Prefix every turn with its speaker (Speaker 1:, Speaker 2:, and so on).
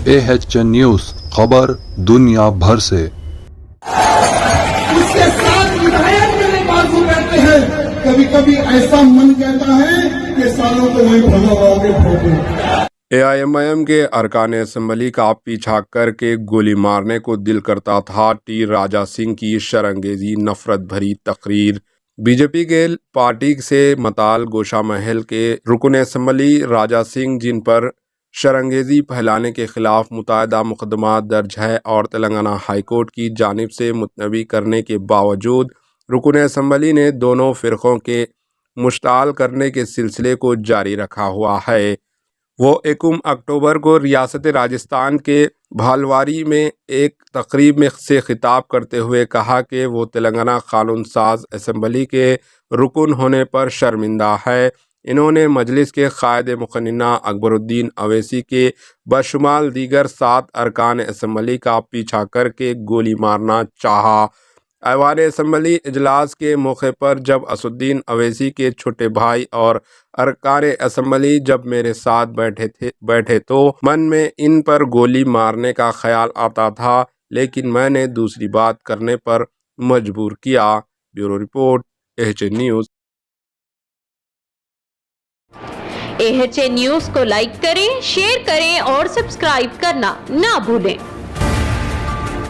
Speaker 1: AHN news, खबर दुनिया भर से।
Speaker 2: उसके साथ विधायक मेरे बाजू बैठते हैं। कभी कभी ऐसा मन कहता है कि सालों को वही भगवाओगे फोटो।
Speaker 3: AIMIM के अरकान असम्बली का पीछा करके गोली मारने को दिल करता था। टी राजा सिंह की शरंगेजी नफरत भरी तकरीर। बीजेपी के पार्टी से मताल गोशा महल के रुकन असम्बली राजा सिंह, जिन पर शरंगेजी फैलाने के खिलाफ मुतअद्दिदा मुकदमा दर्ज है और तेलंगाना हाई कोर्ट की जानिब से मुतनवी करने के बावजूद रुकन असम्बली ने दोनों फ़िरक़ों के मुश्ताल करने के सिलसिले को जारी रखा हुआ है। वो 21 अक्टूबर को रियासत राजस्थान के भालवारी में एक तकरीब में से खिताब करते हुए कहा कि वो तेलंगाना कानून साज असम्बली के रुकन होने पर शर्मिंदा है। इन्होंने मजलिस के कायद मुकन्निना अकबरुद्दीन अवैसी के बशुमाल दीगर 7 अरकान असम्बली का पीछा करके गोली मारना चाहा। ऐवान असम्बली इजलास के मौके पर जब असुद्दीन अवैसी के छोटे भाई और अरकान असम्बली जब मेरे साथ बैठे तो मन में इन पर गोली मारने का ख्याल आता था, लेकिन मैंने दूसरी बात करने पर मजबूर किया। Bureau report, AHN news.
Speaker 4: AHN news को लाइक करें, शेयर करें और सब्सक्राइब करना ना भूलें।